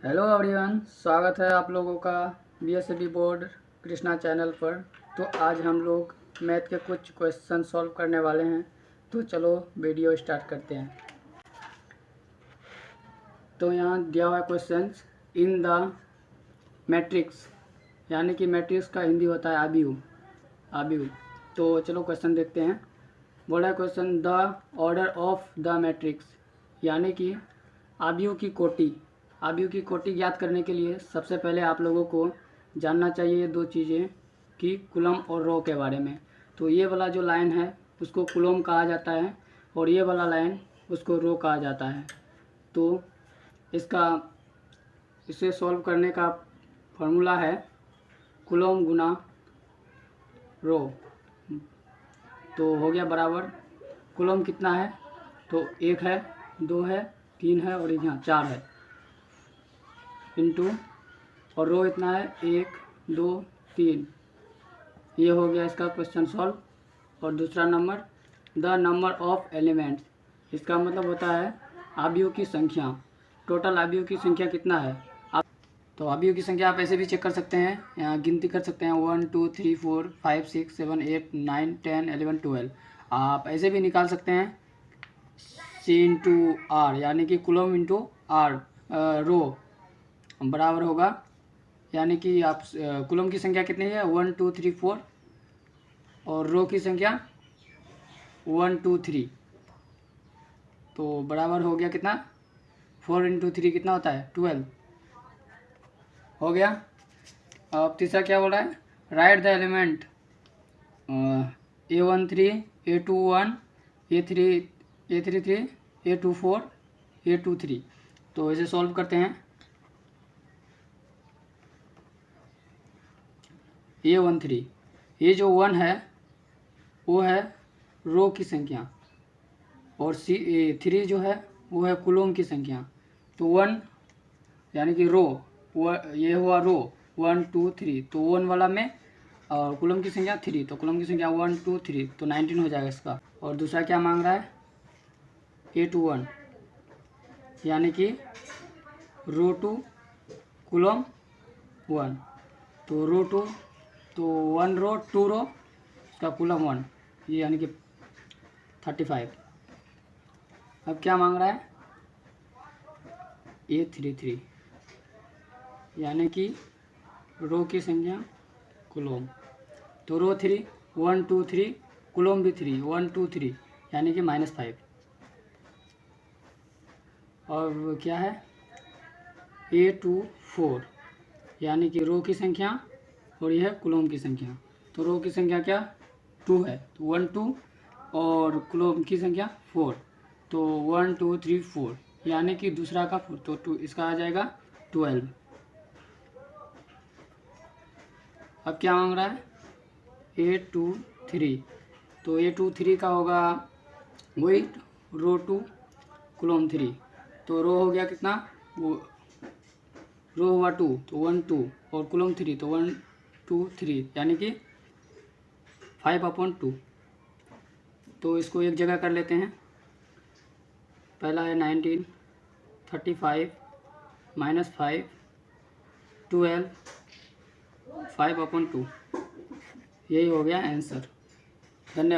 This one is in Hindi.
हेलो एवरीवन, स्वागत है आप लोगों का बीएसबी बोर्ड कृष्णा चैनल पर। तो आज हम लोग मैथ के कुछ क्वेश्चन सॉल्व करने वाले हैं। तो चलो वीडियो स्टार्ट करते हैं। तो यहाँ दिया हुआ क्वेश्चन इन द मैट्रिक्स, यानी कि मैट्रिक्स का हिंदी होता है आबियू। तो चलो क्वेश्चन देखते हैं। बोला question the order of the matrix, यानी कि आबियू की कोटि ज्ञात करने के लिए सबसे पहले आप लोगों को जानना चाहिए दो चीज़ें कि कूलम और रो के बारे में। तो ये वाला जो लाइन है उसको कूलम कहा जाता है और ये वाला लाइन उसको रो कहा जाता है। तो इसे सॉल्व करने का फॉर्मूला है कूलम गुना रो। तो हो गया बराबर, कूलम कितना है तो 1 है, 2 है, 3 है और यहाँ 4 है, इंटू और रो इतना है 1 2 3। ये हो गया इसका क्वेश्चन सॉल्व। और दूसरा number the number of elements, इसका मतलब होता है आबियू की संख्या। टोटल आबियू की संख्या कितना है तो आबियू की संख्या आप ऐसे भी चेक कर सकते हैं, यहाँ गिनती कर सकते हैं 1 2 3 4 5 6 7 8 9 10 11 12। आप ऐसे भी निकाल सकते हैं C इंटू आर, यानी कि कूलम इंटू आर रो बराबर होगा, यानी कि आप कूलम की संख्या कितनी है 1 2 3 4 और रो की संख्या 1 2 3। तो बराबर हो गया कितना 4 इंटू 3 कितना होता है 12 हो गया। अब तीसरा क्या बोल रहा है right the element A13 A21 A33 A24 A23। तो इसे सॉल्व करते हैं। A13 ये जो 1 है वो है रो की संख्या और A3 जो है वो है कूलम की संख्या। तो 1 यानी कि रो ये हुआ रो 1 2 3, तो 1 वाला में और कूलम की संख्या 3, तो कूलम की संख्या 1 2 3 तो 19 हो जाएगा इसका। और दूसरा क्या मांग रहा है A21, यानी कि रो 2 कूलम 1, तो रो 2 तो 1 रो 2 रो इसका कूलम 1, ये यानी कि 35। अब क्या मांग रहा है A33, यानी कि रो की संख्या कूलम। तो रो 3 1 2 3 कूलम भी 3 1 2 3 यानी कि -5। और क्या है A24, यानी कि रो की संख्या और यह है कूलम की संख्या। तो रो की संख्या क्या 2 है, तो 1 2 और कूलम की संख्या 4, तो 1 2 3 4 यानी कि दूसरा का 4, तो 2 इसका आ जाएगा 12। अब क्या मांग रहा है A23, तो A23 का होगा वही रो 2 कूलम 3, तो रो हो गया कितना वो रो हुआ 2 तो 1 2 और कूलम 3 तो 1 2 3 यानी कि 5/2। तो इसको एक जगह कर लेते हैं। पहला है 19 35 -5 12 5/2, यही हो गया आंसर। धन्यवाद।